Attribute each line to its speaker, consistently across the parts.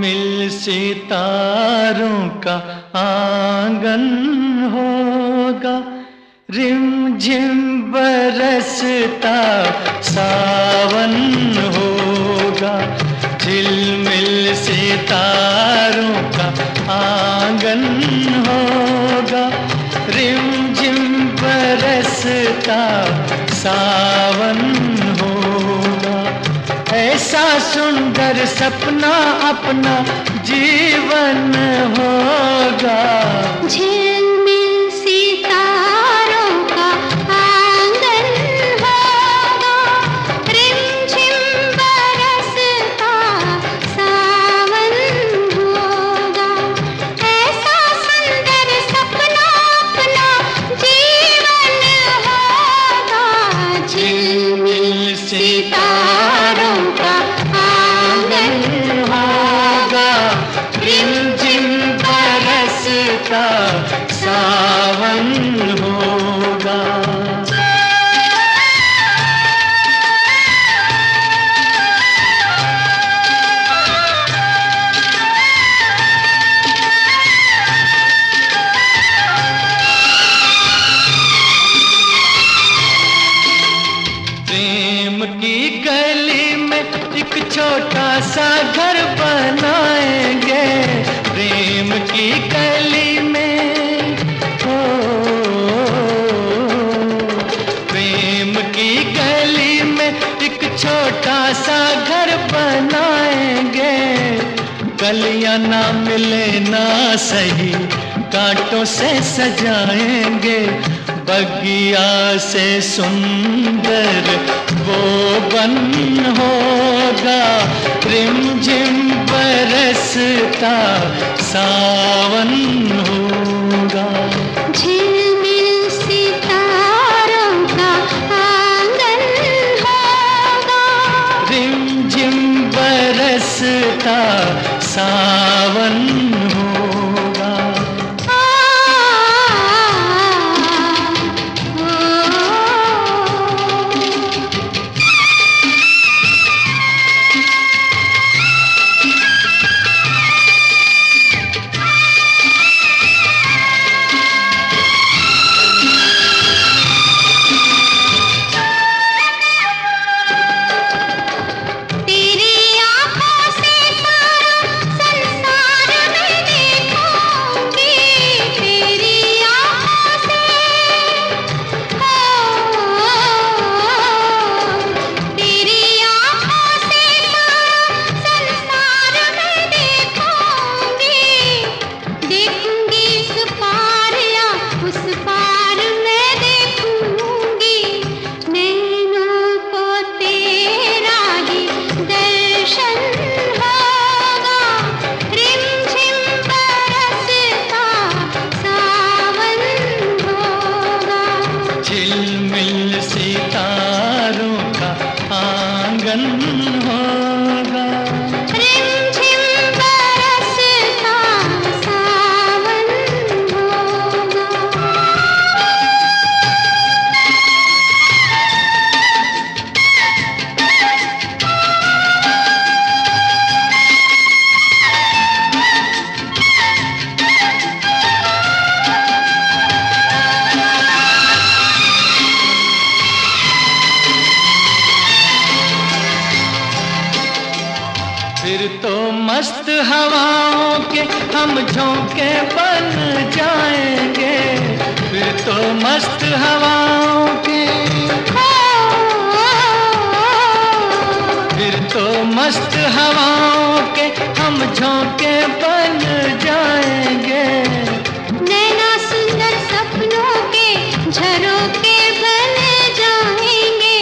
Speaker 1: झिलमिल सितारों का आंगन होगा, रिमझिम बरसता सावन होगा। झिलमिल सितारों का आंगन होगा, रिमझिम बरसता सावन होगा। ऐसा सुंदर सपना अपना जीवन होगा।
Speaker 2: झिलमिल सितारों का आंगन होगा, रिमझिम बरसता सावन होगा। ऐसा सुंदर सपना अपना जीवन होगा। झिलमिल सितारों का आंगन होगा, रिमझिम बरसता सावन होगा। प्रेम की गली में एक छोटा सा घर बनाएंगे, प्रेम की गली में हो, प्रेम की गली में एक छोटा सा घर बनाएंगे। गलियां ना मिले ना सही, कांटों से सजाएंगे। बगिया से सुंदर वो बन होगा, रिमझिम बरसता सावन होगा। झिलमिल सितारों का आंगन होगा,
Speaker 1: रिमझिम बरसता सावन होगा। झिलमिल सितारों का आंगन होगा,
Speaker 2: रिमझिम बरसता सावन होगा।
Speaker 1: फिर तो मस्त हवाओं के हम झोंके बन जाएंगे। फिर तो मस्त हवाओं के, फिर तो मस्त हवाओं के हम झोंके बन जाएंगे।
Speaker 2: नैना सुंदर सपनों के झरोखे बन जाएंगे।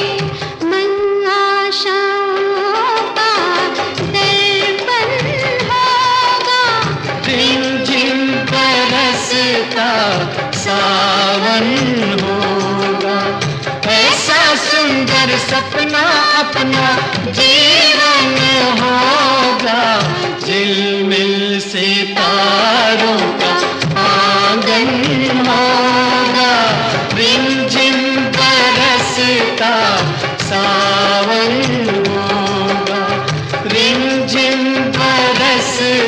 Speaker 2: मन आशाओं का दर्पण होगा,
Speaker 1: रिमझिम बरसता सावन होगा। ऐसा सुंदर सपना अपना जीवन होगा। झिलमिल सितारों का आंगन होगा, रिमझिम बरसता सावन होगा। रिमझिम बरसता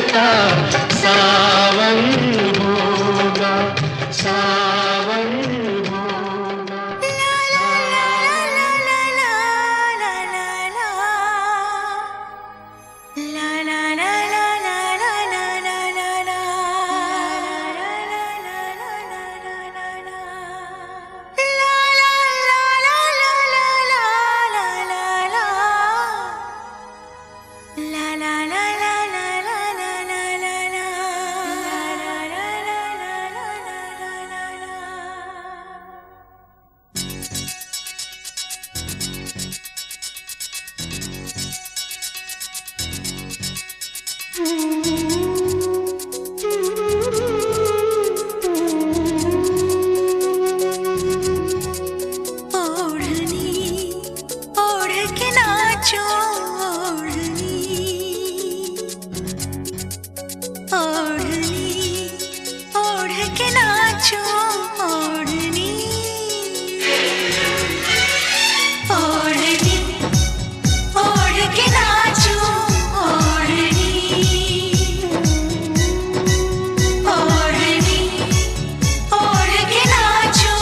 Speaker 3: ओढ़नी ओढ़ के नाचो ओढ़नी ओढ़नी ओढ़ के नाचो ओढ़नी ओढ़नी ओढ़ के नाचो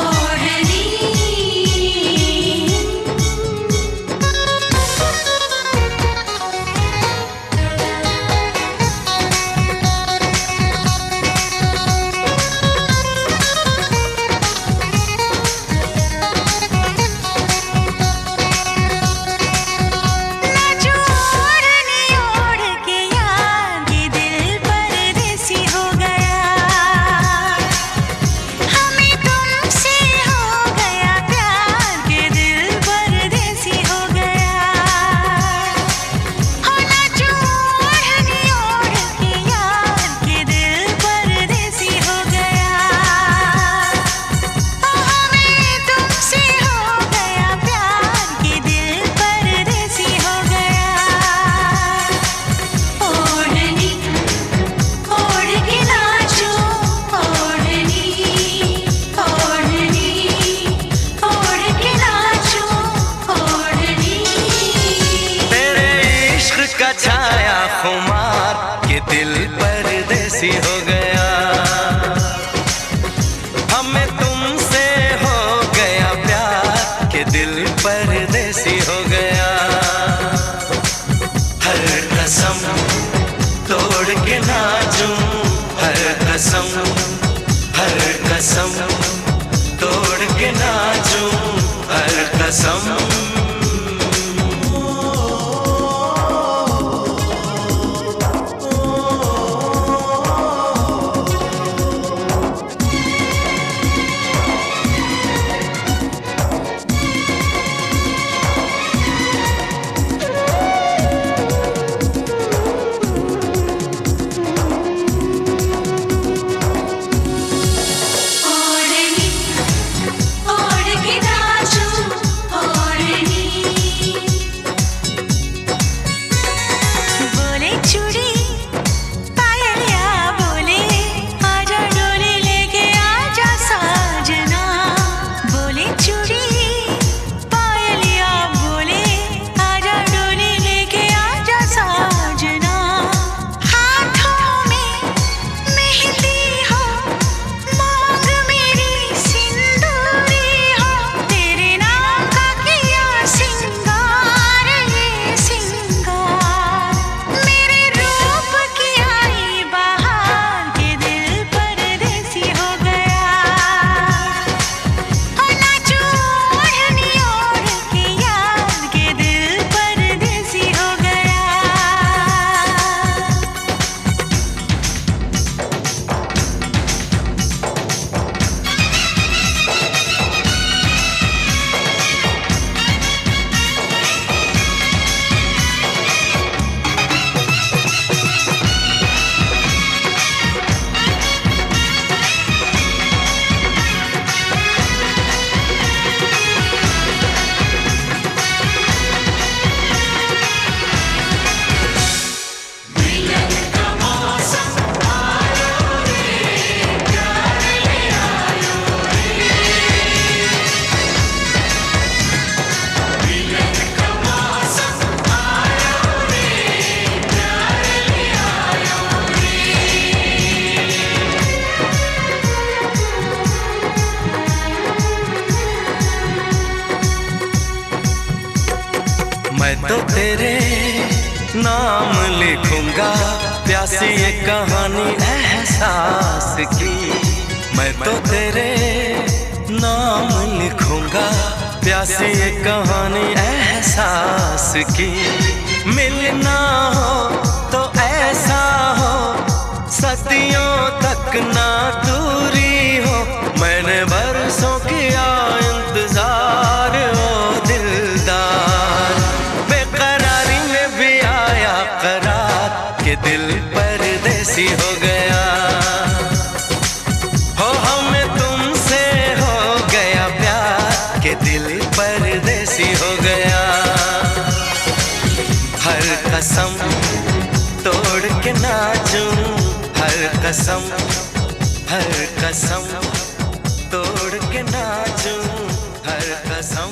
Speaker 3: ओढ़नी
Speaker 1: का छाया खुमार के दिल परदेसी हो गया हमें तुमसे हो गया प्यार के दिल परदेसी हो गया हर कसम तोड़ के नाचूं हर कसम तोड़ के नाचूं हर कसम मैं तो तेरे नाम लिखूंगा प्यासी ये कहानी एहसास की मैं तो तेरे नाम लिखूंगा प्यासी ये कहानी एहसास की मिलना हो तो ऐसा हो सदियों तक ना दूरी हो मैंने बरसों किया इंतजार ओ दिलदार बेकरारी में भी आया करार के दिल परदेसी हो गया हो हमें तुमसे हो गया प्यार के दिल परदेसी हो गया हर कसम तोड़ के
Speaker 4: नाचूं, हर कसम तोड़ के नाचूं, हर कसम।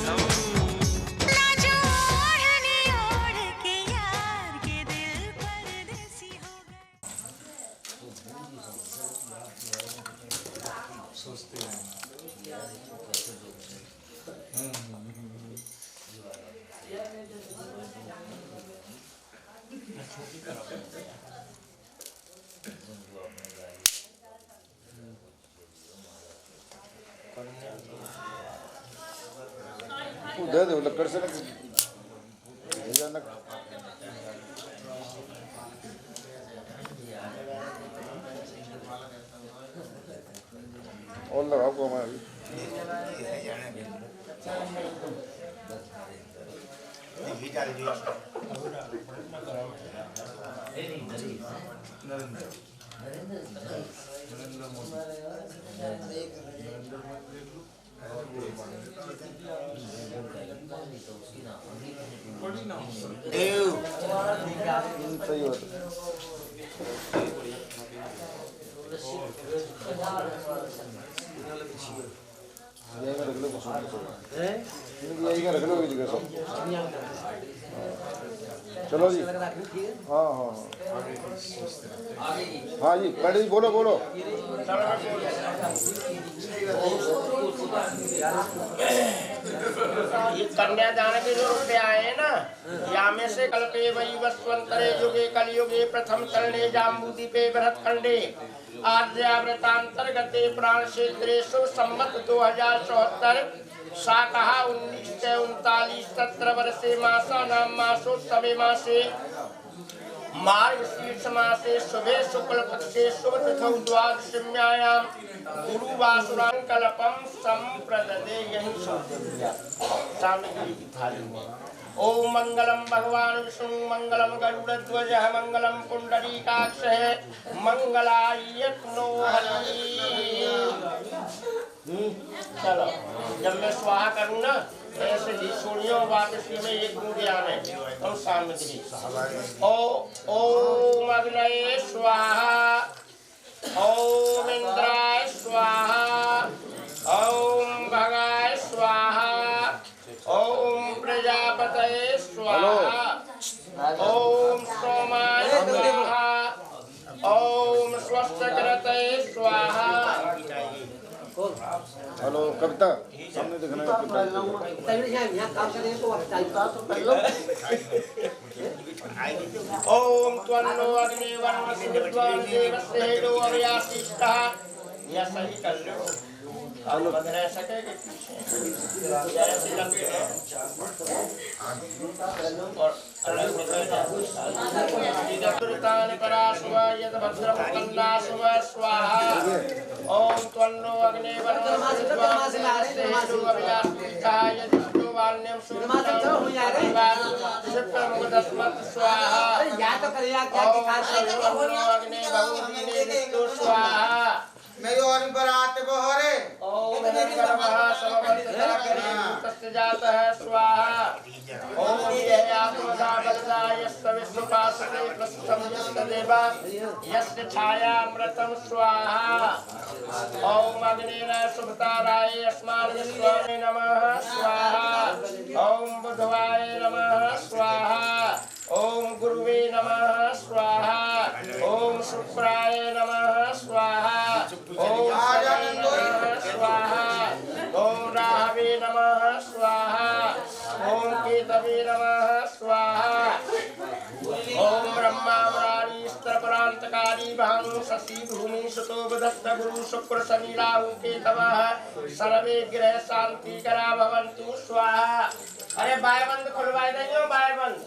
Speaker 3: नाचो ओढ़नी ओढ़ के यार के दिल परदेसी हो गए।
Speaker 5: दे दो लकड़ से और लगाओ को हमारी सही बात यही में रख लो कुछ यही में रख लो एक जगह सब। चलो जी। हाँ हाँ हाँ जी मैडम जी बोलो बोलो।
Speaker 6: ये कन्यादान के जो रुपये आए हैं ना, या में से कल्पे वही वस्वंतरे युगे कलयुगे प्रथम चरणे जाम्बूदीपे बृहत् खंडे आद्याव्रतांतर्गते प्राण क्षेत्रेषु संवत 2074 शाकहा 1939 17 वर्षे मासा नाम मासो सवे मासे मार्गशीर्ष मासे शुभे शुक्ल पक्षे शुभ तिथौ द्वादशीम्यायां गुरुवासुरांकल्पम संप्रददे। यही सामग्री की थाली में ओम मंगलम भगवान विष्णु मंगलम गरुड़ध्वज मंगलम पुंडरीकाक्ष मंगलाय नो हरि। चलो जब मैं स्वाहा करूँ ना ऐसे ही सुनियो वापसी में एक दूध आने और सामग्री ओम अग्नये स्वाहा, ओम इंद्राय स्वाहा, ओम भगाय स्वाहा, ओम प्रजापतये स्वाहा, ओम सोमाय स्वाहा, ओम स्वस्तिकृतये स्वाहा।
Speaker 5: हेलो कविता सामने देखना
Speaker 6: ओम त्वन्नो अग्निवर्णस्य विद्वान् देवस्य हेदो अव्यासिष्टः। यह सही कर लो। अब बंद रह सकेगा पीछे ऐसे लपेटे और अलग निकल पराशुव यद भद्रम कन्नाशुव स्वाहा। ओम त्वन्नो अग्निवर्णस्य हेदो अव्यासिष्टः यदिष्टो वाल्यं सुरमगदस्मत् स्वाहा। ओम अग्नि भगवती स्वाहा।
Speaker 7: मेरी और पर आते बहोरे
Speaker 6: ओम नमः समवर्तते जाता है स्वाहा। ओम यह आत्मदा बलदाय सविष्णुपासते प्रसन्न देवा यस्य छायामृतं स्वाहा। ओम अग्निर शुभताराय अस्मान् विश्वाय नमः स्वाहा। ओम बुधवाय नमः स्वाहा। ओम गुरुवे नमः स्वाहा। ओम शुक्राय नमः स्वाहा। ओम नमः स्वाहा। ओम राहवे नमः स्वाहा। ओम केतवे नमः स्वाहा। ओम ब्रह्मा मुरारी स्त्रपरांतकारी भानु शशि भूमि सुतो बुधस्त गुरु शुक्र शनि राहु केतवः सर्वे ग्रह शांति करा भवन्तु स्वाहा। अरे बायबंद खुलवाए नहीं हो बायबंद।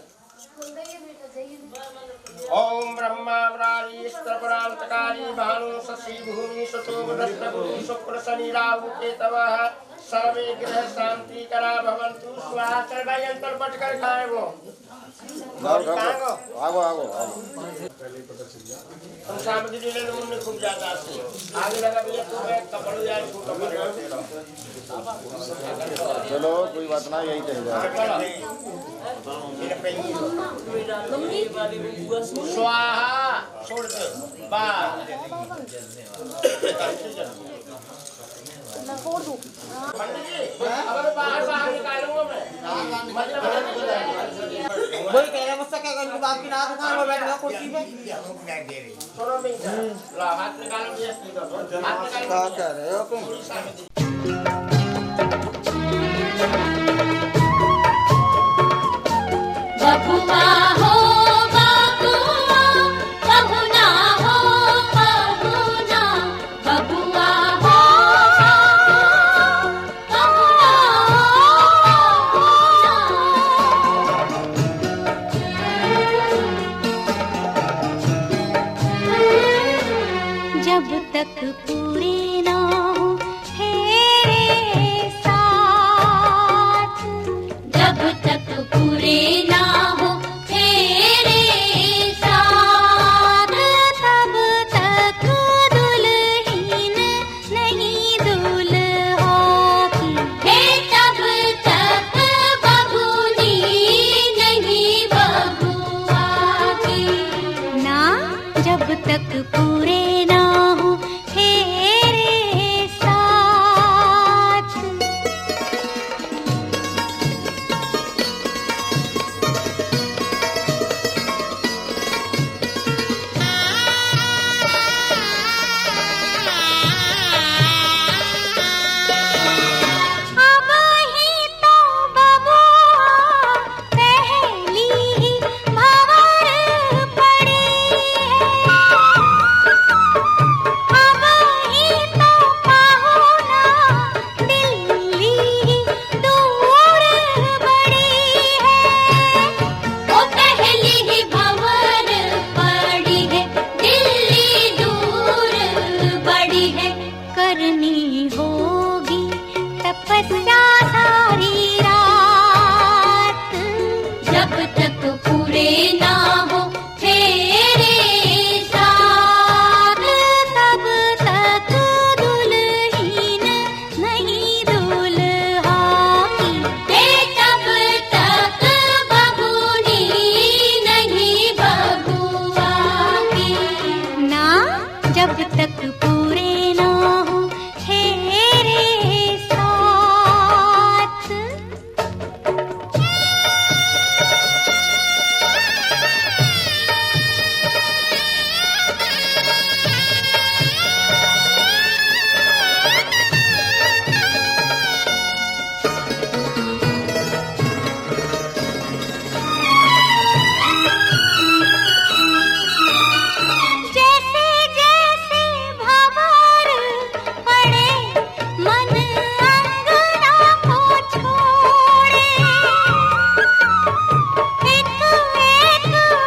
Speaker 6: ओम ब्रह्मा मुरारी स्त्रपरांतकारी भानु शशि भूमि सुतो बुधस्त गुरु शुक्र शनि राहु केतवः सर्वे ग्रह शांति करा भवन्तु स्वाहा। चल भाई अंतर पट कर खाए वो
Speaker 5: आगो आगो
Speaker 6: हम सामग्री ले लो मुन्ने खूब ज्यादा से आगे लगा भैया तो मैं कपड़ों यार छोटा पड़ेगा।
Speaker 5: चलो कोई बात ना यही कहेगा।
Speaker 6: Il apellido. Swaha. छोड़ दे बाहर पंडित जी अब बाहर निकालूंगा मैं
Speaker 8: वही कह रहा मुझसे क्या करूँ बाप की नाक खाने बैठेगा कुर्सी पे
Speaker 6: छोड़ो मिंट ला हाथ निकालो ये हाथ निकालो
Speaker 5: क्या कह रहे हो तुम?
Speaker 2: बबुआ हो बबुआ बबुना हो बबुना बबुआ हो बबुना जब तक पूरे ना हो तेरे साथ जब तक पूरे ना हो तेरे साथ तब तक दुल्हन नहीं दुल्हा की हे तब तक बबूनी नहीं बबुआ की ना जब तक पूरे ना हो तेरे साथ अब ही तो बबुआ पहली ही भंवर पड़ी है अब ही तो पाहुना दिल्ली दूर बड़ी है वो पहली ही भंवर पड़ी है दिल्ली दूर बड़ी है करनी होगी तपस्या सारी रात जब तक पूरे ना हो तेरे साथ तब तक दुल्हन नहीं दुल्हा की हे तब तक बबूनी नहीं बबुआ की ना जब तक पूरे ना हो तेरे साथ जैसे जैसे भंवर पड़े मन अंगना को छोड़े एक एक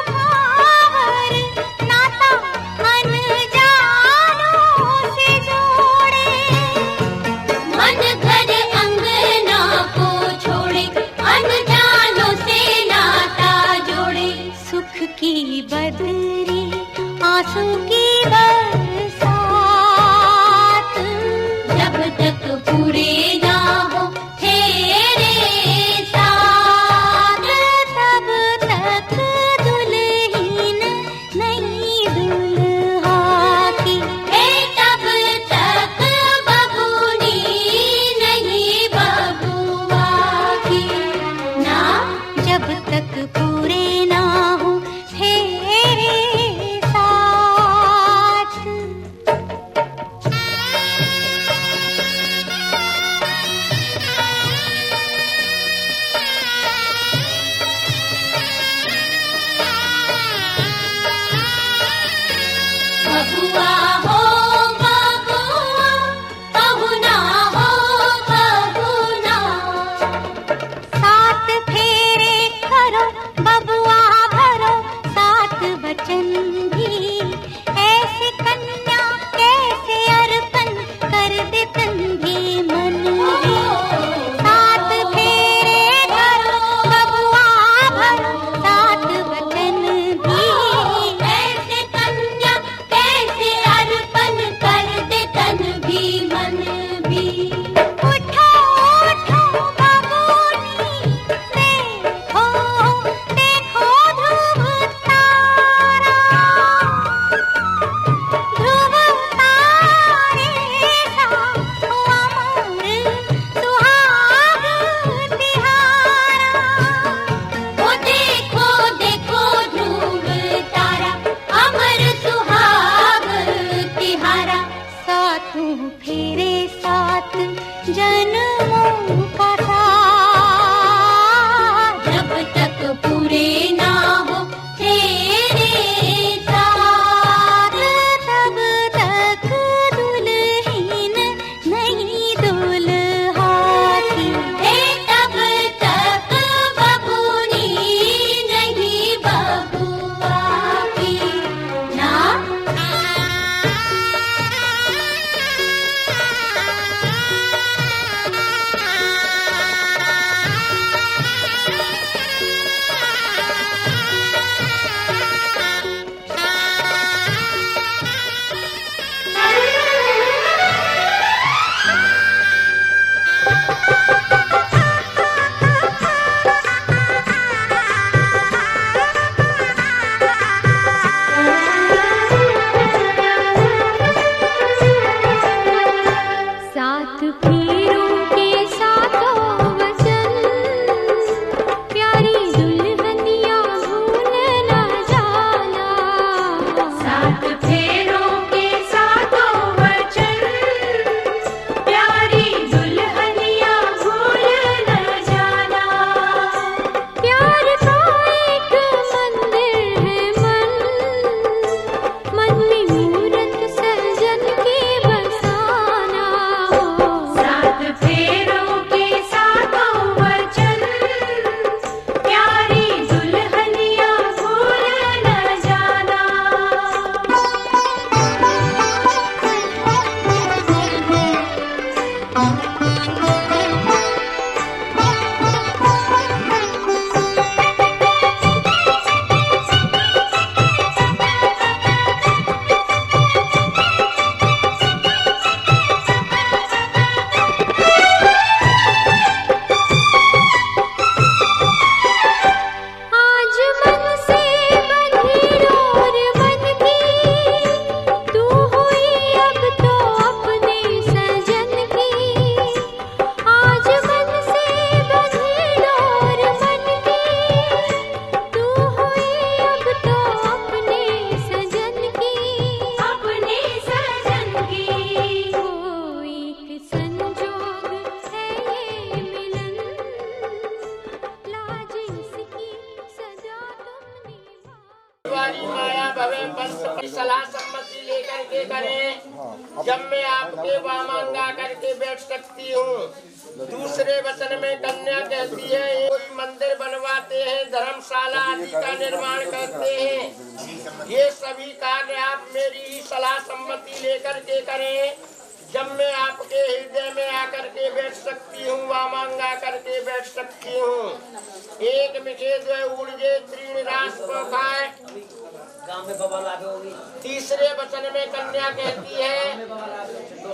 Speaker 2: भंवर नाता अनजानों से जोड़े मन घर अंगना को छोड़े अनजानों से नाता जोड़े सुख की बदरी आंसू की बरसात जब तक पूरे ना हो तेरे साथ तब तक दुल्हन नहीं दुल्हा की हे तब तक बबूनी नहीं बबुआ की ना जब तक पूरे ना हो तेरे साथ बबुआ हो बबुआ बबुना हो बबुना सात फेरे करो बबुआ भरो सात वचन भी ऐसे कन्या कैसे अर्पण कर दे तन भी मन भी सात फेरे करो बबुआ भरो सात वचन भी ऐसे कन्या कैसे
Speaker 6: सम्मति लेकर के करें जब मैं आपके वामांगा करके बैठ सकती हूँ। दूसरे वचन में कन्या कहती है कोई मंदिर बनवाते हैं, धर्मशाला आदि का निर्माण करते हैं, ये सभी कार्य आप मेरी ही सलाह सम्मति लेकर के करें जब मैं आपके हृदय में आकर के बैठ सकती हूँ, वामांगा करके बैठ सकती हूँ। एक मिखे द्वय उड़जे तीन रास को खाए। तीसरे वचन में कन्या कहती है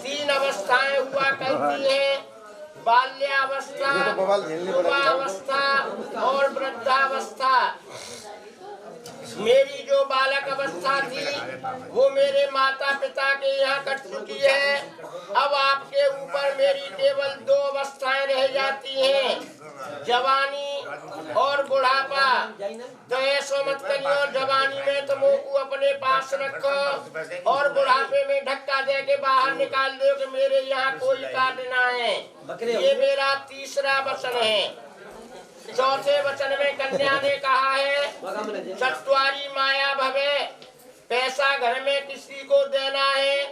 Speaker 6: 3 अवस्थाएं हुआ करती है, बाल्यावस्था, युवावस्था और वृद्धावस्था। मेरी जो बालक अवस्था थी वो मेरे माता पिता के यहाँ कट चुकी है। अब आपके ऊपर मेरी केवल 2 अवस्थाएं रह जाती हैं, जवानी और बुढ़ापा। तो ऐसा मत करियो, जवानी में तुम को अपने पास रखो और बुढ़ापे में धक्का दे के बाहर निकाल दो कि मेरे यहाँ कोई कार्य ना है। ये मेरा तीसरा वचन है। चौथे वचन में कन्या ने कहा है चतुआरी माया भवे, पैसा घर में किसी को देना है,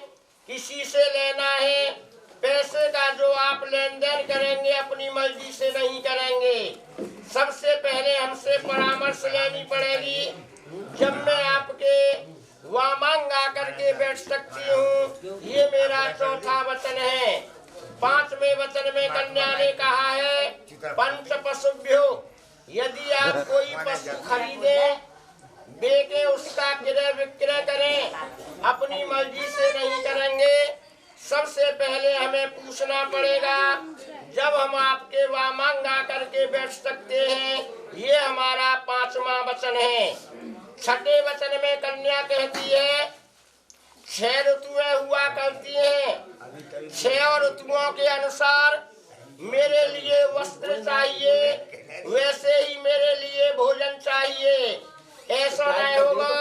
Speaker 6: किसी से लेना है। पैसे का जो आप लेन देन करेंगे अपनी मर्जी से नहीं करेंगे, सबसे पहले हमसे परामर्श लेनी पड़ेगी जब मैं आपके वामांगा करके बैठ सकती हूँ। ये मेरा चौथा वचन है। 5वें वचन में कन्या ने कहा है पंच पशुभ्यो, यदि आप कोई पशु खरीदे बेचे उसका क्रय विक्रय करें, अपनी मर्जी से नहीं करेंगे। सबसे पहले हमें पूछना पड़ेगा जब हम आपके वामांगा करके बैठ सकते हैं। ये हमारा 5वां वचन है। 6ठे वचन में कन्या कहती है 6 ऋतुएं हुआ करती हैं, 6 ऋतुओं के अनुसार मेरे लिए वस्त्र चाहिए, वैसे ही मेरे लिए भोजन चाहिए। ऐसा नहीं होगा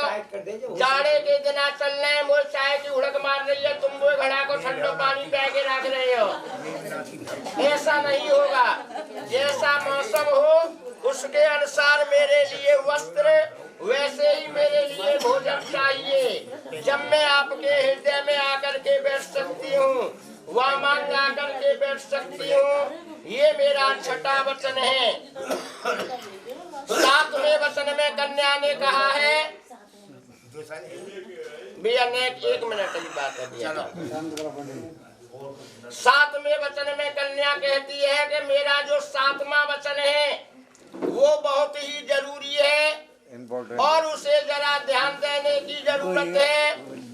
Speaker 6: जाड़े के दिन चलने वो चाय की उड़क मार रही है, तुम वो घड़ा को ठंडा पानी पी के रख रहे हो। ऐसा नहीं होगा। जैसा मौसम हो उसके अनुसार मेरे लिए वस्त्र, वैसे ही मेरे लिए भोजन चाहिए। जब मैं आपके हृदय में आकर के बैठ सकती हूँ, वामांग आकर के बैठ सकती हूँ। ये मेरा 6ठा वचन है। 7वें वचन में कन्या ने कहा है भैया ने 1 मिनट की बात है भैया। 7वें वचन में कन्या कहती है कि मेरा जो 7वां वचन है वो बहुत ही जरूरी है और उसे जरा ध्यान देने की जरूरत है।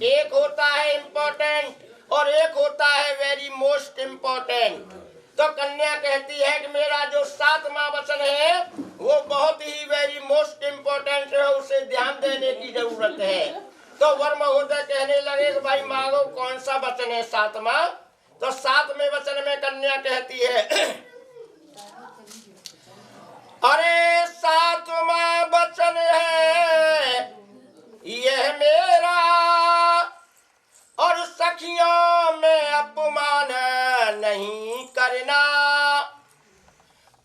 Speaker 6: एक होता है इम्पोर्टेंट और एक होता है वेरी मोस्ट इम्पोर्टेंट। तो कन्या कहती है कि मेरा जो 7वां वचन है वो बहुत ही वेरी मोस्ट इम्पोर्टेंट है, उसे ध्यान देने की जरूरत है। तो वर महोदय कहने लगे कि भाई मांगो कौन सा वचन है 7वां। तो 7वें वचन में कन्या कहती है अरे 7वां वचन है यह मेरा और सखियों में अपमान नहीं करना,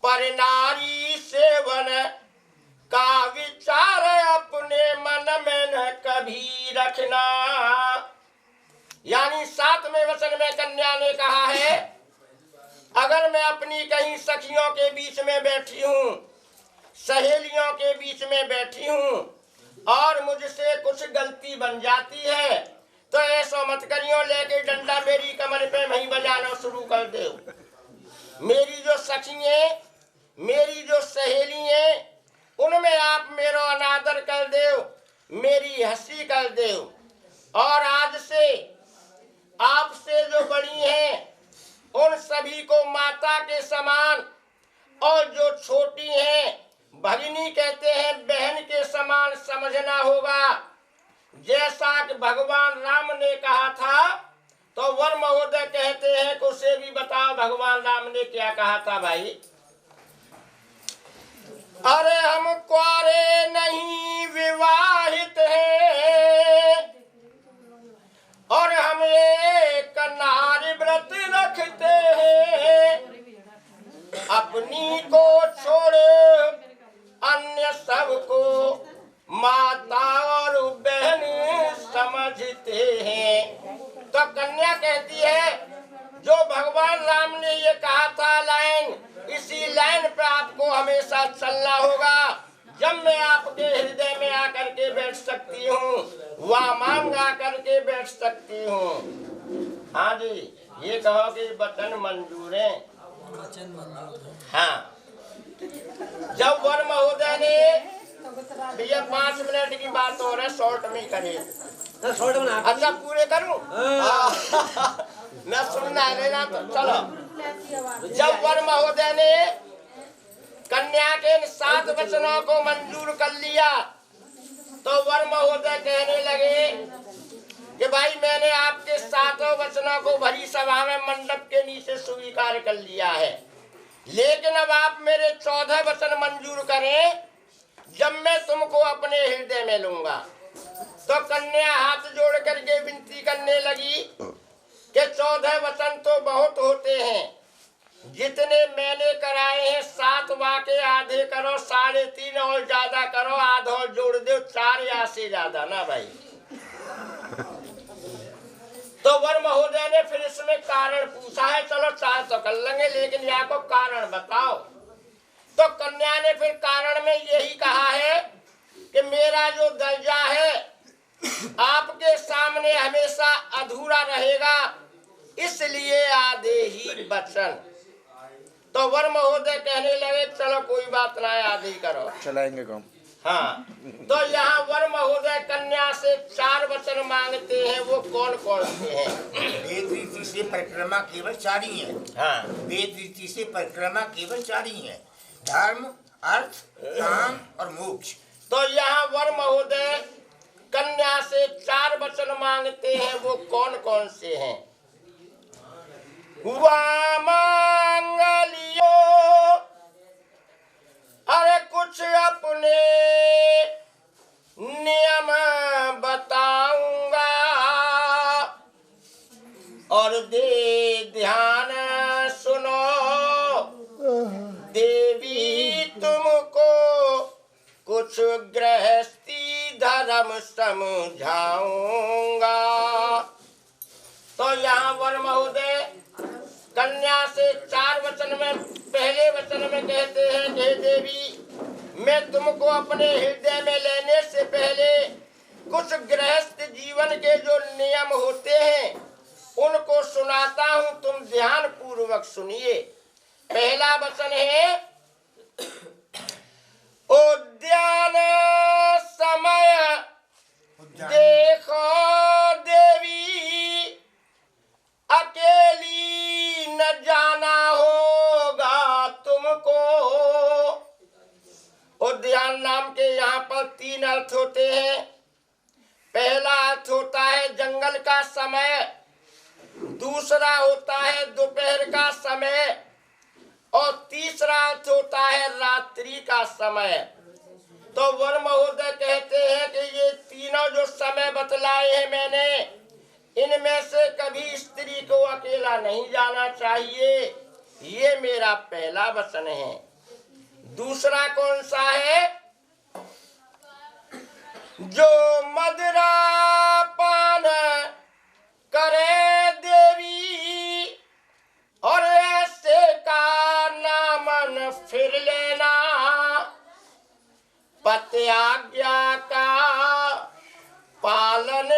Speaker 6: पर नारी सेवन का विचार अपने मन में न कभी रखना। यानी 7वें वचन में कन्या ने कहा है अगर मैं अपनी कहीं सखियों के बीच में बैठी हूँ, सहेलियों के बीच में बैठी हूँ और मुझसे कुछ गलती बन जाती है तो ऐसा मत करियो लेके डंडा मेरी कमर पे वहीं बजाना शुरू कर दो। मेरी जो सखियां, मेरी जो सहेलियां, उनमें आप मेरा अनादर कर दो, मेरी हंसी कर दो। और आज से आपसे जो बड़ी हैं उन सभी को माता के समान और जो छोटी हैं भगिनी कहते हैं बहन के समान समझना होगा। जैसा कि भगवान राम ने कहा था तो वर महोदय कहते हैं कि उसे भी बताओ भगवान राम ने क्या कहा था भाई। अरे हम कुआरे नहीं विवाहित हैं और हम एक नारी व्रत रखते हैं, अपनी को छोड़े अन्य सबको माता और बहन समझते रहे हैं। तो कन्या कहती है जो भगवान राम ने ये कहा था लाइन, इसी लाइन पे आपको हमेशा चलना होगा। जब मैं आपके हृदय में आकर के बैठ सकती हूँ, वामांग आकर के बैठ सकती हूँ। हाँ जी, ये कहो कि वचन मंजूर है। हाँ, जब वर महोदय ने, भैया 5 मिनट की बात हो रहा है, शॉर्ट में करिए। अच्छा पूरे करूं? मैं सुनना लेना तो चलो। जब वर महोदय ने कन्या के 7 वचनों को मंजूर कर लिया तो वर महोदय कहने लगे कि भाई मैंने आपके 7 वचनों को भरी सभा में मंडप के नीचे स्वीकार कर लिया है, लेकिन अब आप मेरे 14 वचन मंजूर करें जब मैं तुमको अपने हृदय में लूंगा। तो कन्या हाथ जोड़ करके विनती करने लगी कि 14 वचन तो बहुत होते हैं, जितने मैंने कराए हैं 7 वाके आधे करो, 3.5 और ज्यादा करो, आधा और जोड़ दो, 4 या से ज्यादा ना भाई। तो वर महोदय ने फिर इसमें कारण पूछा है, चलो 4 तो कर लेंगे, लेकिन यहाँ को कारण बताओ। तो कन्या ने फिर कारण में यही कहा है कि मेरा जो दर्जा है आपके सामने हमेशा अधूरा रहेगा, इसलिए आधे ही वचन। तो वर महोदय कहने लगे चलो कोई बात ना है, आधे करो,
Speaker 5: चलाएंगे काम।
Speaker 6: हाँ, तो यहाँ वर महोदय कन्या से 4 वचन मांगते हैं, वो कौन कौन से हैं?
Speaker 7: वेद रीति से परिक्रमा केवल 4 ही है।
Speaker 6: हाँ,
Speaker 7: वेद रीति से परिक्रमा केवल 4 ही है, धर्म, अर्थ, काम और मोक्ष।
Speaker 6: तो यहाँ वर महोदय कन्या से 4 वचन मांगते हैं, वो कौन कौन से हैं? वामांगलियो, अरे कुछ अपने नियम बताऊंगा और दे ध्यान सुनो देवी, तुमको कुछ गृहस्थी धर्म समझाऊंगा। तो यहाँ वर महोदय कन्या से 4 वचन में पहले वचन में कहते हैं कि देवी मैं तुमको अपने हृदय में लेने से पहले कुछ गृहस्थ जीवन के जो नियम होते हैं उनको सुनाता हूँ, तुम ध्यान पूर्वक सुनिए। पहला वचन है उद्यान समय देखो देवी, अकेली न जाना होगा तुमको। उद्यान नाम के यहाँ पर 3 अर्थ होते हैं। पहला अर्थ होता है जंगल का समय, दूसरा होता है दोपहर का समय और तीसरा अर्थ होता है रात्रि का समय। तो वर महोदय कहते हैं कि ये तीनों जो समय बतलाए हैं मैंने, इनमें से कभी स्त्री को अकेला नहीं जाना चाहिए, ये मेरा पहला वचन है। दूसरा कौन सा है? जो मदिरा पान करे देवी और ऐसे का नामन फिर लेना, पति आज्ञा का पालन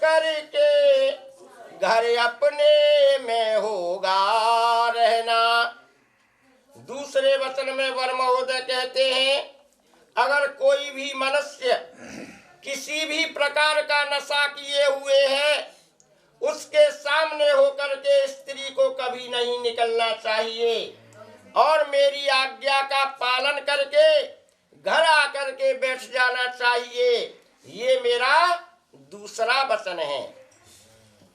Speaker 6: करके घर अपने में होगा रहना। दूसरे वचन में वर महोदय कहते हैं अगर कोई भी मनुष्य किसी भी प्रकार का नशा किए हुए है, उसके सामने होकर के स्त्री को कभी नहीं निकलना चाहिए और मेरी आज्ञा का पालन करके घर आकर के बैठ जाना चाहिए, ये मेरा दूसरा वचन है।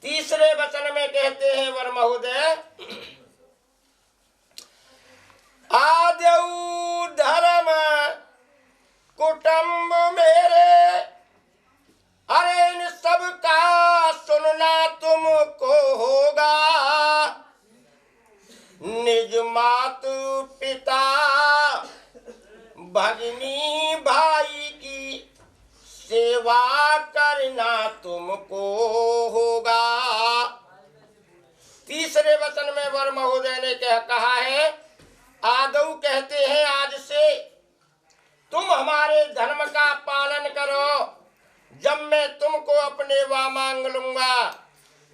Speaker 6: तीसरे वचन में कहते हैं वर महोदय आद्यऊ धर्म कुटुंब मेरे, अरे इन सब का सुनना तुमको होगा। निज मातु पिता भगिनी भाई की सेवा करे ना तुमको होगा। तीसरे वचन में वर महोदय ने कहा है, आदौ कहते हैं आज से तुम हमारे धर्म का पालन करो, जब मैं तुमको अपने वामांग लूंगा।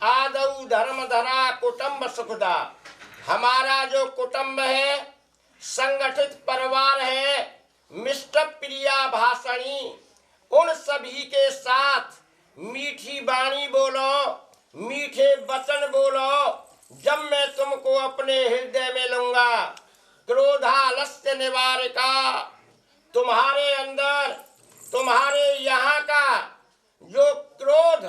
Speaker 6: आदौ धर्म धरा कुटुंब सुखदा, हमारा जो कुटुंब है, संगठित परिवार है, मिष्ट प्रिया भाषणी, उन सभी के साथ मीठी वाणी बोलो, मीठे वचन बोलो, जब मैं तुमको अपने हृदय में लूंगा। क्रोधालस्य निवारिका, तुम्हारे अंदर, तुम्हारे यहाँ का जो क्रोध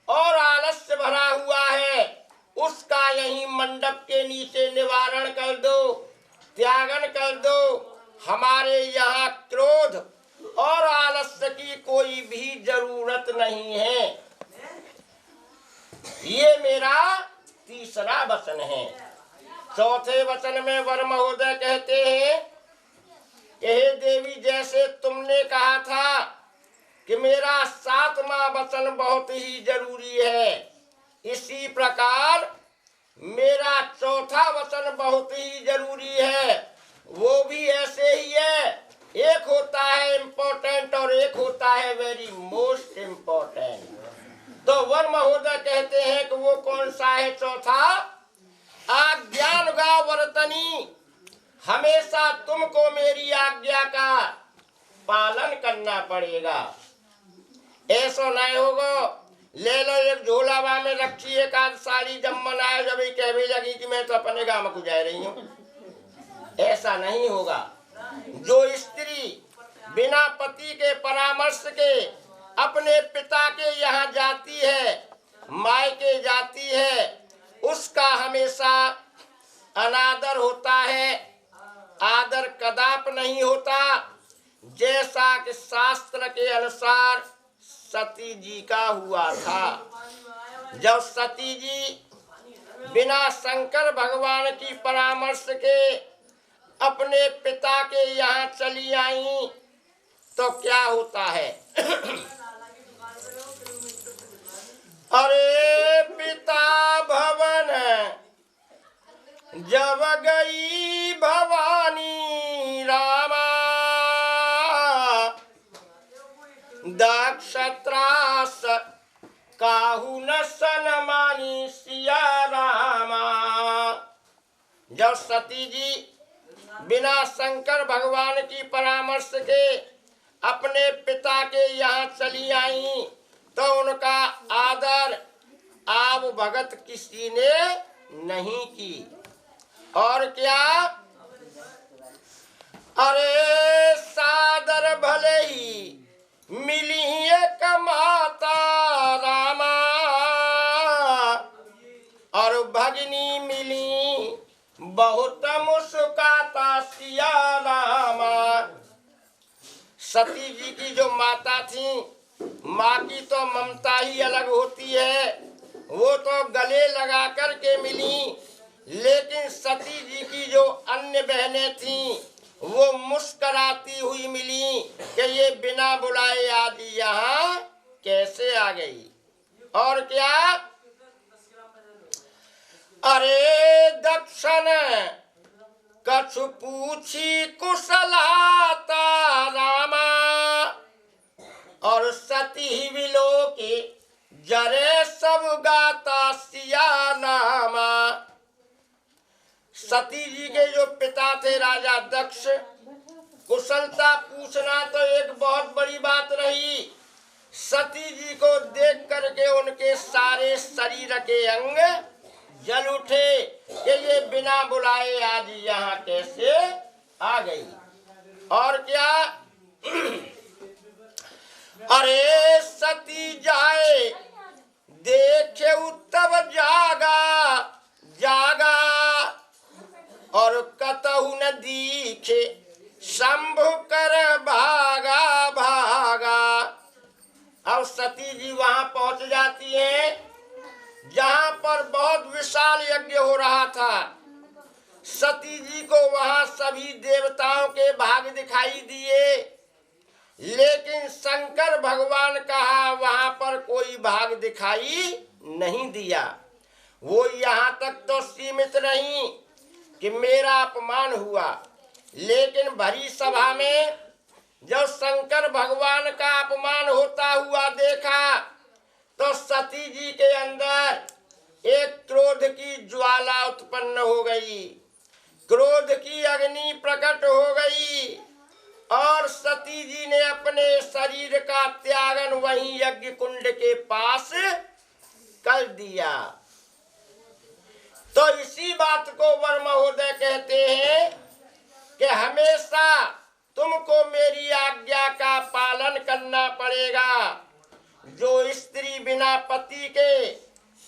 Speaker 6: और आलस्य भरा हुआ है, उसका यही मंडप के नीचे निवारण कर दो, त्यागन कर दो। हमारे यहाँ क्रोध और आलस्य की कोई भी जरूरत नहीं है। ये मेरा तीसरा वचन है। चौथे वचन में वर महोदय कहते हैं, हे देवी, जैसे तुमने कहा था कि मेरा सातवां वचन बहुत ही जरूरी है, इसी प्रकार मेरा चौथा वचन बहुत ही जरूरी है। वो भी ऐसे ही है, एक होता है इम्पोर्टेंट और एक होता है वेरी मोस्ट इम्पोर्टेंट। तो वर महोदय कहते हैं कि वो कौन सा है चौथा? आज्ञानुगा वर्तनी, हमेशा तुमको मेरी आज्ञा का पालन करना पड़ेगा। ऐसा नहीं होगा ले लो एक झोलावा में रखी एक आध साड़ी, जब मन आए जब कहने लगी कि मैं तो अपने गांव को जा रही हूँ, ऐसा नहीं होगा। जो स्त्री बिना पति के परामर्श के अपने पिता के यहाँ जाती है, मायके जाती है, उसका हमेशा अनादर होता है, आदर कदाप नहीं होता। जैसा कि शास्त्र के अनुसार सती जी का हुआ था। जब सती जी बिना शंकर भगवान की परामर्श के अपने पिता के यहाँ चली आई, तो क्या होता है? अरे पिता भवन जब गई भवानी रामा, दक्षत्रास काहू न सनमानी सिया रामा। जब सती जी बिना शंकर भगवान की परामर्श के अपने पिता के यहाँ चली आई, तो उनका आदर आव भगत किसी ने नहीं की। और क्या? अरे सादर भले ही मिली एक माता रामा, और भगिनी मिली बहुत मुस्काता सिया रामा। सती जी की जो माता थी, माँ की तो ममता ही अलग होती है, वो तो गले लगा कर के मिली। लेकिन सती जी की जो अन्य बहनें थीं, वो मुस्कराती हुई मिली कि ये बिना बुलाए आज यहाँ कैसे आ गई। और क्या? अरे दक्षिण कछु पूछी कुशलाता रामा, और सती विलो के जरे सब गाता सिया नामा। सती जी के जो पिता थे राजा दक्ष, कुशलता पूछना तो एक बहुत बड़ी बात रही। सती जी को देख करके उनके सारे शरीर के अंग जल उठे कि ये बिना बुलाए आज यहाँ कैसे आ गई। और क्या? अरे सती जाए देखे तब जागा जागा, और कतहु न दीखे शंभु कर भागा भागा। अब सती जी वहां पहुंच जाती हैं जहां पर बहुत विशाल यज्ञ हो रहा था। सती जी को वहां सभी देवताओं के भाग दिखाई दिए, लेकिन शंकर भगवान कहा वहां पर कोई भाग दिखाई नहीं दिया। वो यहाँ तक तो सीमित नहीं कि मेरा अपमान हुआ, लेकिन भरी सभा में जब शंकर भगवान का अपमान होता हुआ देखा तो सती जी के अंदर एक क्रोध की ज्वाला उत्पन्न हो गई, क्रोध की अग्नि प्रकट हो गई और सती जी ने अपने शरीर का त्यागन वहीं यज्ञ कुंड के पास कर दिया। तो इसी बात को वर महोदय कहते हैं कि हमेशा तुमको मेरी आज्ञा का पालन करना पड़ेगा। जो स्त्री बिना पति के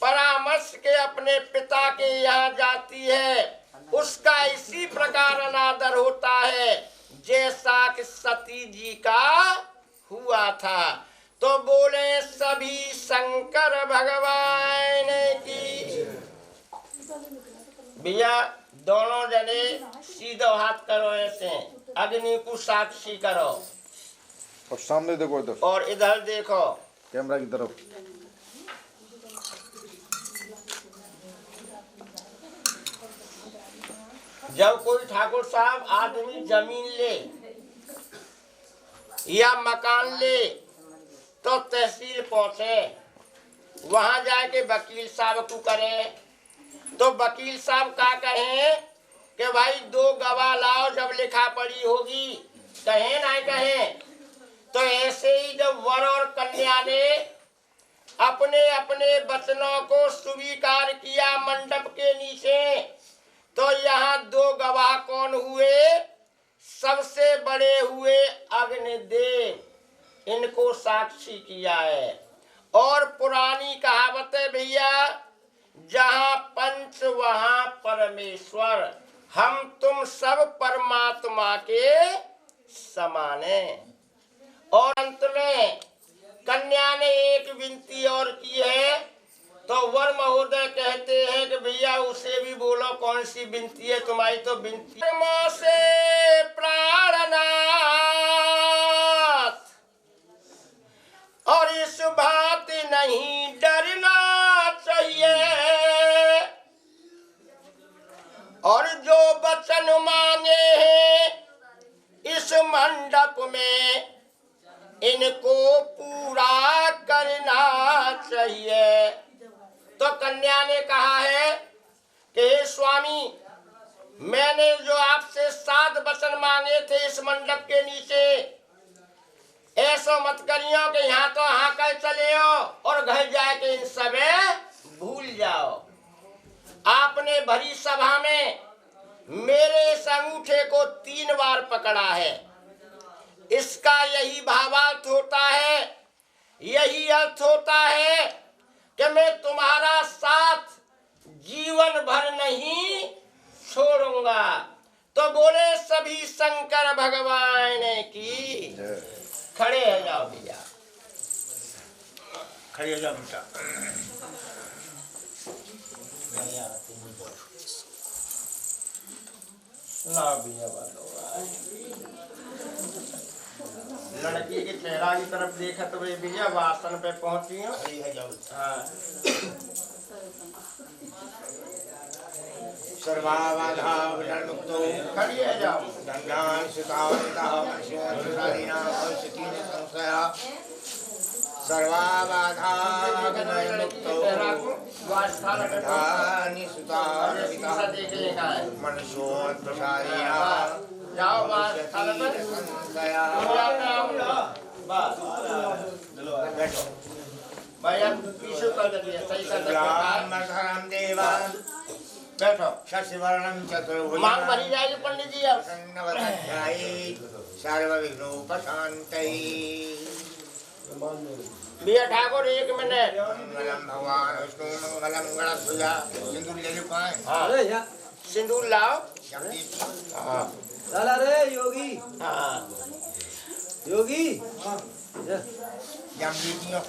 Speaker 6: परामर्श के अपने पिता के यहाँ जाती है उसका इसी प्रकार अनादर होता है जैसा कि सती जी का हुआ था। तो बोले सभी शंकर भगवान की। भैया दोनों जने सीधो हाथ करो, ऐसे अग्नि को साक्षी करो
Speaker 5: और सामने देखो, इधर
Speaker 6: और इधर देखो
Speaker 5: कैमरा की तरफ।
Speaker 6: जब कोई ठाकुर साहब आदमी जमीन ले या मकान ले तो तहसील पहुंचे, वहां जाके वकील साहब को करे तो वकील साहब का कहें कि भाई 2 गवाह लाओ जब लिखा पड़ी होगी, कहें ना कहें। तो ऐसे ही जब वर और कन्या ने अपने अपने वचनों को स्वीकार किया मंडप के नीचे, तो यहाँ 2 गवाह कौन हुए? सबसे बड़े हुए अग्निदेव, इनको साक्षी किया है। और पुरानी कहावत है भैया, जहाँ पंच वहाँ परमेश्वर, हम तुम सब परमात्मा के समान हैं। और अंत में कन्या ने एक विनती और की है, तो वर महोदय कहते हैं कि भैया उसे भी बोलो कौन सी विनती है तुम्हारी। तो विनती से प्राणनाथ और इस बात नहीं डरना चाहिए, और जो वचन मांगे हैं इस मंडप में इनको पूरा करना चाहिए। तो कन्या ने कहा है कि हे स्वामी, मैंने जो आपसे 7 वचन मांगे थे इस मंडप के नीचे, ऐसा मत करियो कि यहाँ तो हाँ कर चले हो और घर जाके इन सबे भूल जाओ। आपने भरी सभा में मेरे इस अंगूठे को 3 बार पकड़ा है, इसका यही भावार्थ होता है, यही अर्थ होता है कि मैं तुम्हारा साथ जीवन भर नहीं छोड़ूंगा। तो बोले सभी शंकर भगवान की। खड़े हो जाओ भैया,
Speaker 7: खड़े हो जाओ बेटा।
Speaker 6: ना भैया बात हो रहा है। लड़की के चेहरा की तरफ देखा तो भैया वासन पे पहुंची हो। हाँ।
Speaker 7: सर्वाबाधावमुक्तो
Speaker 6: खड़ी है जाओ।
Speaker 7: दंडान सुतावताः पश्यति संशय सर्वाबाधावमुक्तो धानि सुतावताः मनसोत्प्रसारिणः
Speaker 6: जाओ बात
Speaker 7: संशय।
Speaker 6: भैया पीछे कर दिया, सही कर दिया।
Speaker 7: देवा
Speaker 6: बैठो।
Speaker 7: शशिवर्णं चतुर्भुजं
Speaker 6: मांग भरी जाएगी पंडित जी अब।
Speaker 7: प्रसन्नवदध्यायी सर्वविघ्नोपशान्तये।
Speaker 6: भैया ठाकुर 1 मिनट।
Speaker 7: मंगलम भगवान विष्णु मंगलम गणध्वजा। सिंदूर ले लो पाए।
Speaker 6: हाँ सिंदूर लाओ।
Speaker 7: हाँ
Speaker 8: चला रे योगी,
Speaker 6: हाँ
Speaker 8: योगी
Speaker 7: जमदीतियों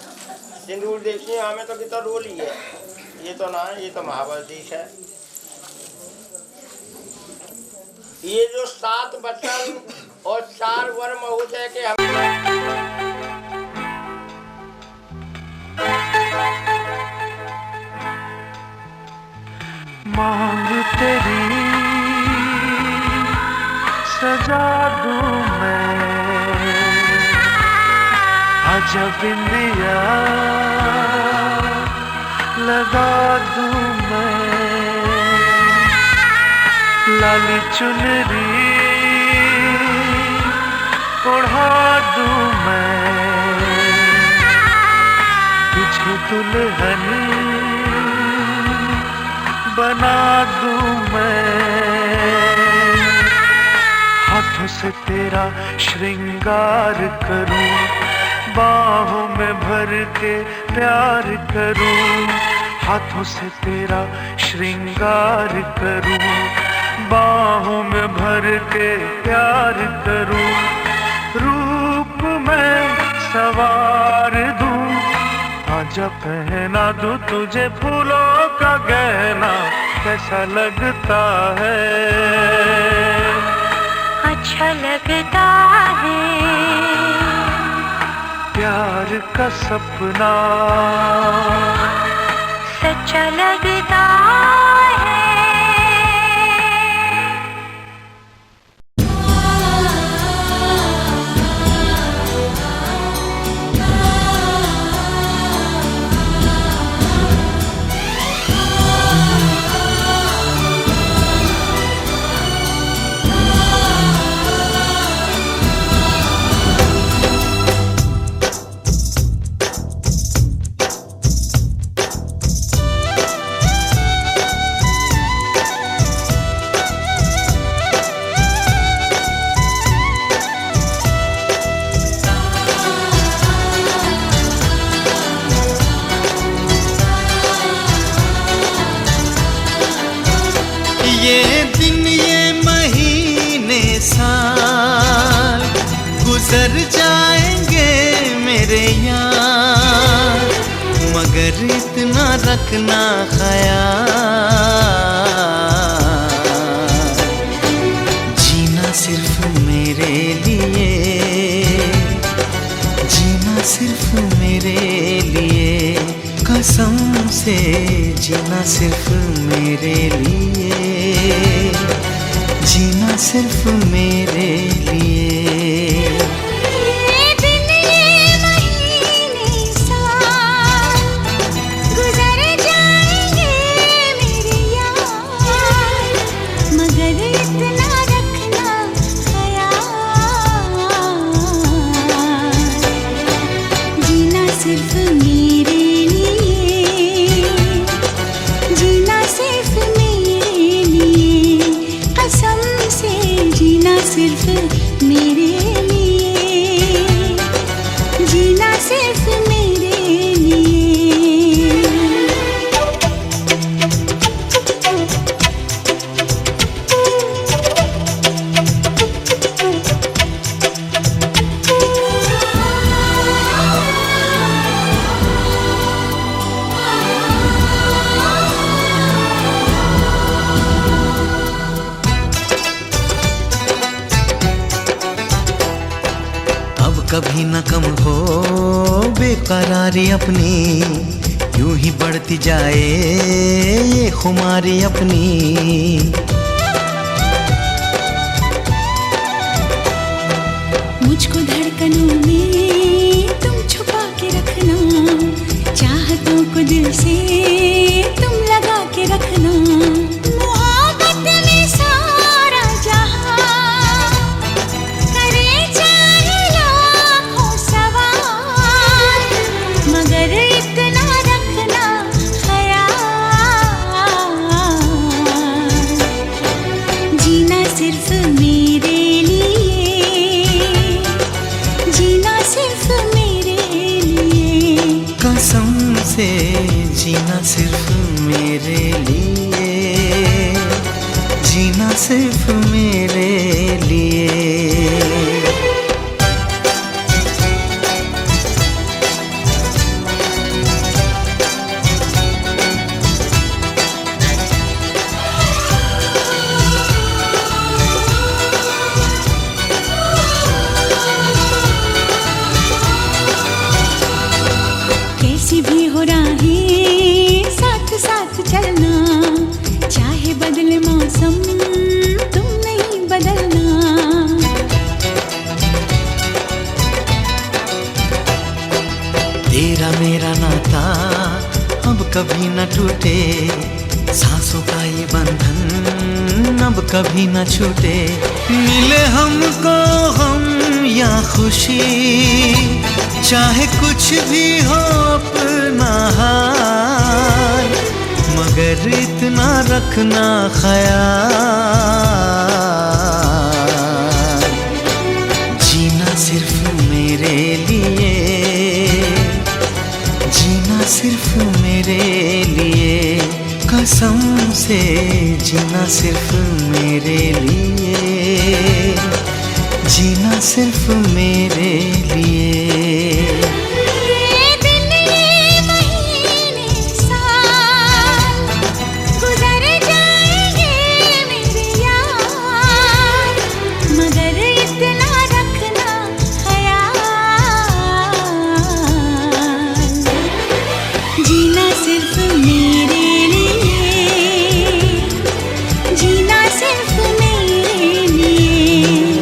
Speaker 6: सिंदूर देखिए, हमें तो कितना रोल ही है, ये तो ना है, ये तो महाबलदेश है। ये जो 7 वचन और 4 वर महोदय के हम
Speaker 1: मांग तेरी सजा दूं मैं, आजा बिंदिया लगा दूं मैं, लाली चुनरी ओढ़ा दूं मैं, तुझे दुल्हन बना दूं मैं, हाथों से तेरा श्रृंगार करूं, बाहों में भर के प्यार करूं, हाथों से तेरा श्रृंगार करूं, बाहों में भर के प्यार करूं, रूप में सवार दूं, आजा पहना दूं तुझे फूलों का गहना, कैसा लगता है,
Speaker 2: अच्छा लगता है,
Speaker 1: प्यार का सपना
Speaker 2: सच्चा लगता है।
Speaker 4: ये दिन ये महीने साल गुजर जाएंगे मेरे यार, मगर इतना रखना ख्याल, जीना सिर्फ मेरे लिए, जीना सिर्फ मेरे लिए, कसम से जीना सिर्फ मेरे लिए, जीना सिर्फ मेरे लिए।
Speaker 2: ये दिन ये महीने साल गुजर जाएंगे मेरे यार, मगर इतना रखना ख्याल, जीना सिर्फ मेरे लिए, जीना सिर्फ मेरे लिए, कसम से जीना सिर्फ मेरे लिए, जीना सिर्फ मेरे लिए।
Speaker 4: अब कभी न कम हो बेकरारी अपनी, यूं ही बढ़ती जाए ये खुमारी अपनी,
Speaker 2: मुझको धड़कनों में तुम छुपा के रखना, चाहतों को दिल से तुम लगा के रखना, मोहब्बत में सारा जहां करे चाहे लाखों सवाल, मगर इतना रखना ख्याल, जीना सिर्फ मेरे लिए, जीना सिर्फ मेरे लिए,
Speaker 4: कसम से जीना सिर्फ मेरे लिए, जीना सिर्फ मेरे लिए।
Speaker 2: कैसी भी हो राहें साथ साथ चलना,
Speaker 4: कभी न टूटे, सांसों का ये बंधन अब कभी न छूटे। मिले हमको हम या खुशी, चाहे कुछ भी हो अपना हाल, मगर इतना रखना ख्याल, जीना सिर्फ मेरे लिए, जीना सिर्फ मेरे लिए, कसम से जीना सिर्फ मेरे लिए, जीना सिर्फ मेरे लिए। जीना सिर्फ मेरे लिए, जीना सिर्फ मेरे लिए,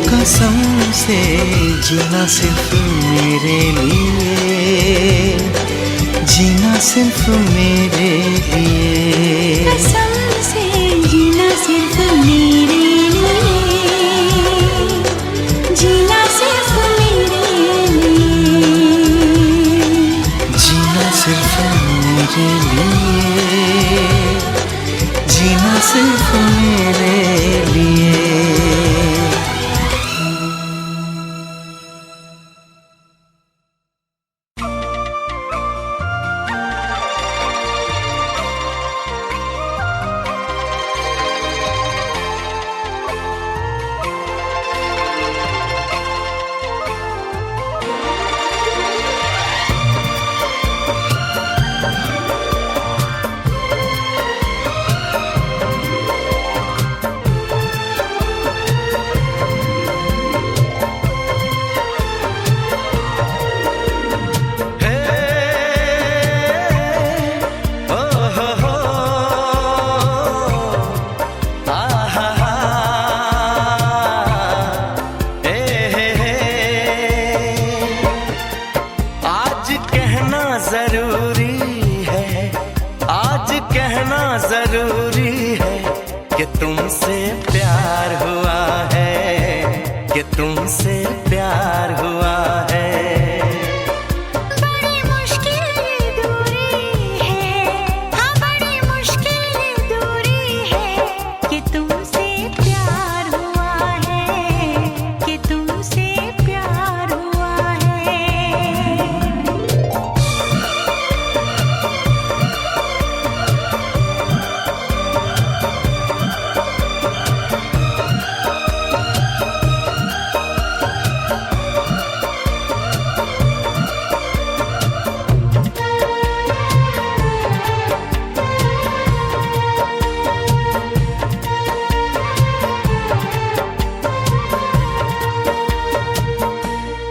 Speaker 2: कसम से जीना सिर्फ मेरे लिए, जीना सिर्फ मेरे लिए,
Speaker 4: जीना सिर्फ मेरे लिए, जीना सिर्फ मेरे लिए।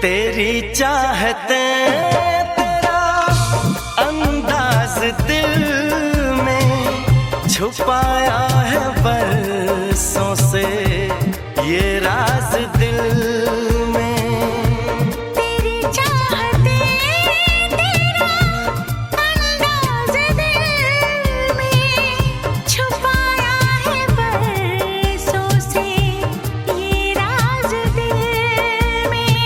Speaker 4: तेरी चाहते तेरा अंदाज दिल में छुपाया है बरसों से ये राज दिल में।
Speaker 2: तेरी चाहते तेरा अंदाज दिल में छुपाया है बरसों से ये राज दिल में।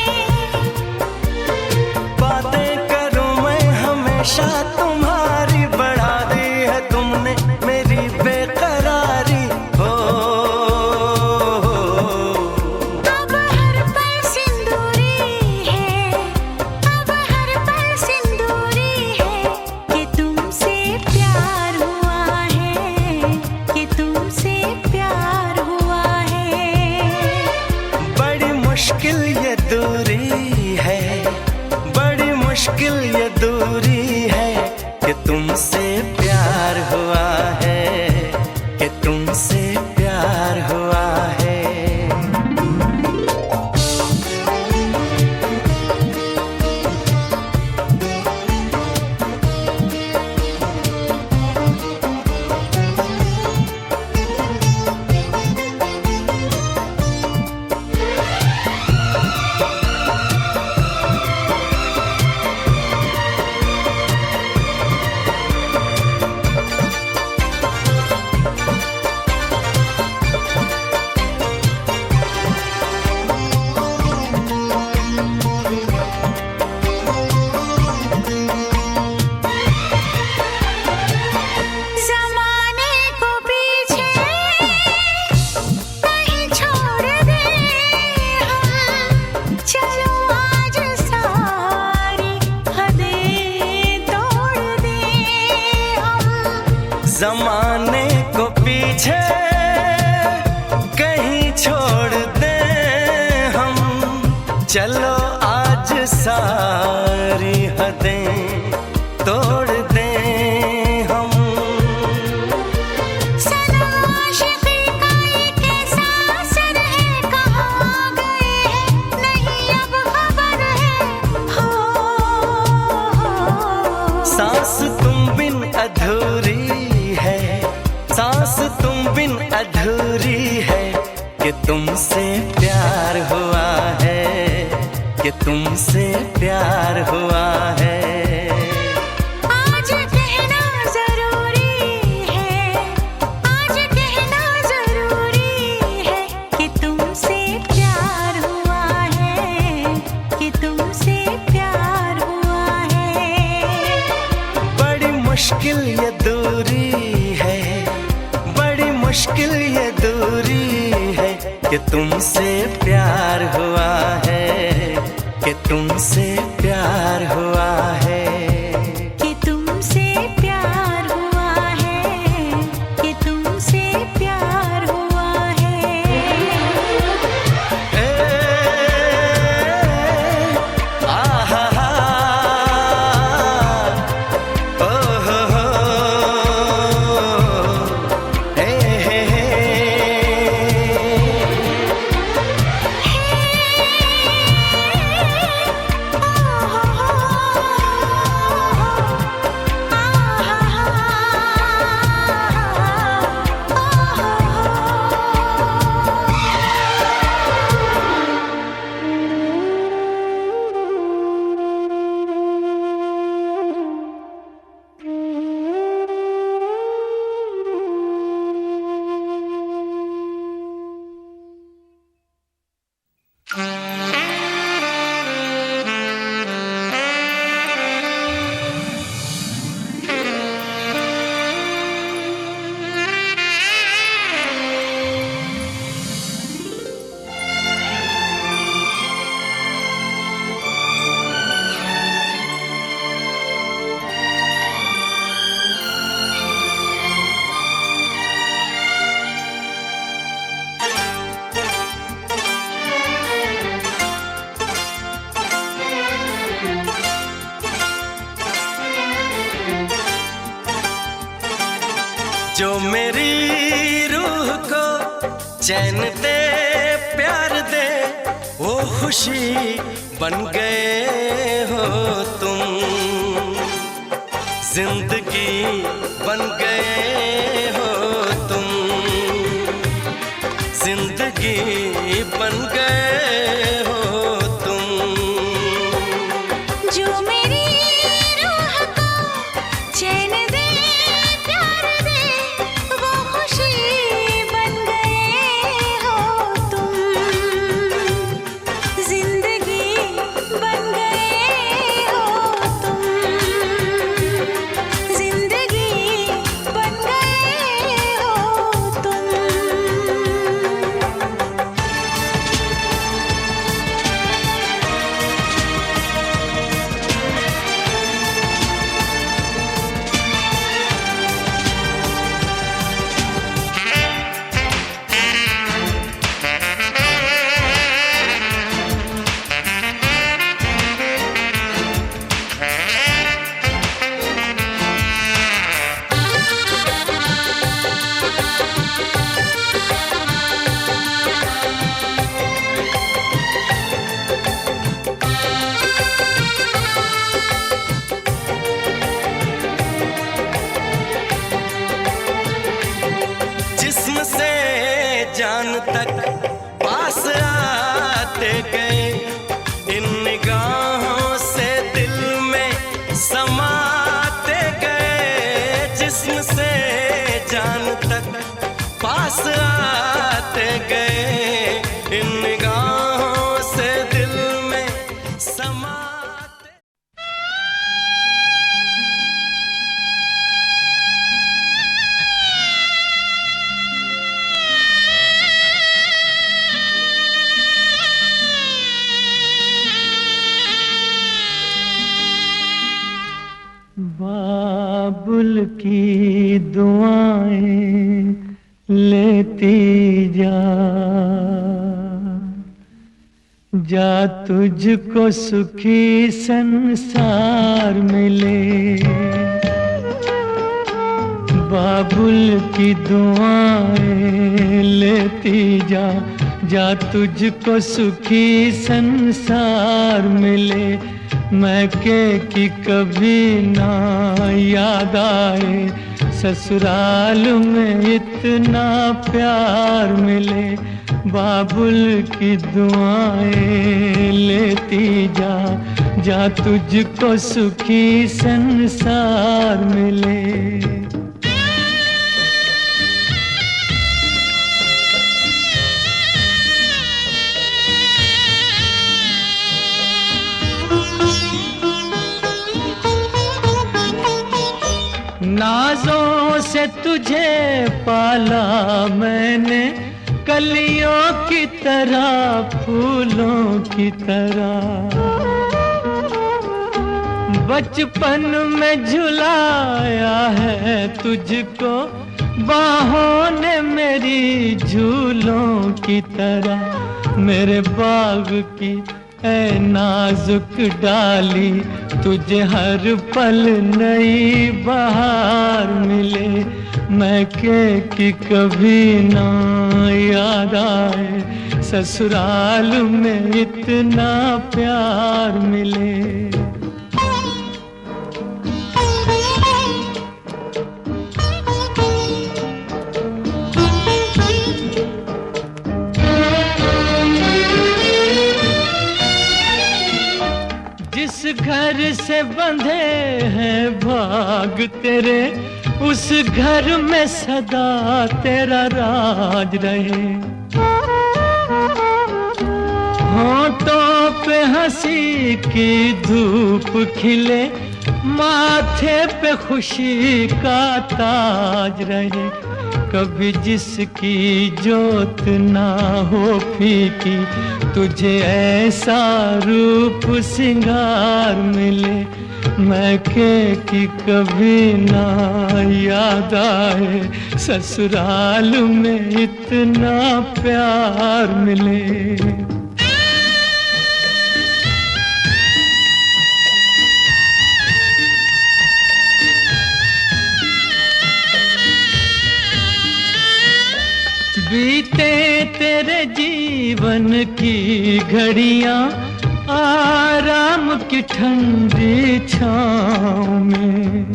Speaker 4: बातें करूं मैं हमेशा तुम्हारी, बढ़ा दी है तुमने मेरी बेकरारी हो।
Speaker 2: अब हर पल सिंदूरी है, अब हर पल सिंदूरी है कि तुमसे प्यार हुआ है, कि तुमसे प्यार हुआ है।
Speaker 4: बड़ी मुश्किल ये दूरी है, बड़ी मुश्किल ये दूरी है कि तुमसे प्यार हुआ है, कि तुमसे प्यार हुआ है। जमाने को पीछे कहीं छोड़ दें हम, चलो आज सारी हदें तोड़ दें हम।
Speaker 2: सनम आशिक़ी का ये कैसा असर है, कहाँ गए हैं नहीं अब खबर है। हो
Speaker 4: सांस तुम बिन अधूरी है, सांस तुम बिन अधूरी है, कि तुमसे प्यार हुआ है, कि तुमसे प्यार हुआ है।
Speaker 2: आज कहना जरूरी है, आज कहना जरूरी है, कि तुमसे प्यार हुआ है, कि तुमसे प्यार हुआ है।
Speaker 4: बड़ी मुश्किल ये दूरी है, बड़ी मुश्किल ये दूरी है, कि तुमसे प्यार हुआ है, कि तुमसे प्यार हुआ है।
Speaker 2: कि तुमसे प्यार हुआ है, कि तुमसे प्यार हुआ है।
Speaker 4: आहा हा, ओ हो, हे हे हे। जो मेरी रूह को चैन दे प्यार दे, वो खुशी बन गए हो तुम, जिंदगी बन गए हो तुम, जिंदगी बन गए हो तुम।
Speaker 2: जो मेरी रूह को चैन दे प्यार दे, वो खुशी बन गए हो तुम, जिंदगी बन गए हो तुम, जिंदगी बन गए हो तुम।
Speaker 4: जिस्म से जान तक पास आते गए, इन निगाहों से दिल में समाते गए। जिस्म से जान तक पास आते गए, इन निगाहों से दिल में समाते।
Speaker 1: बाबुल की दुआएं लेती जा, जा तुझको सुखी संसार मिले। बाबुल की दुआएं लेती जा, जा तुझको सुखी संसार मिले। मैके की कभी ना याद आए, ससुराल में इतना प्यार मिले। बाबुल की दुआएं लेती जा, जा तुझको सुखी संसार मिले। नाजों से तुझे पाला मैंने, कलियों की तरह फूलों की तरह। बचपन में झुलाया है तुझको बाहों ने मेरी झूलों की तरह। मेरे बाग की ऐ नाजुक डाली, तुझे हर पल नई बहार मिले। मैके की कभी ना याद आए, ससुराल में इतना प्यार मिले। जिस घर से बंधे हैं भाग तेरे, उस घर में सदा तेरा राज रहे। होठों पे हंसी की धूप खिले, माथे पे खुशी का ताज रहे। कभी जिसकी जोत ना हो फीकी, तुझे ऐसा रूप सिंगार मिले। मैके की कभी ना याद आए, ससुराल में इतना प्यार मिले। बीते तेरे जीवन की घड़ियां आराम की ठंडी छाँव में।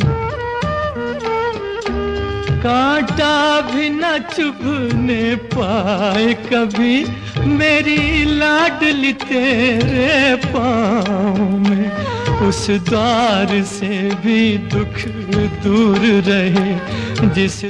Speaker 1: कांटा भी न चुभने पाए कभी मेरी लाडली तेरे पाँव में। उस द्वार से भी दुख दूर रहे जिस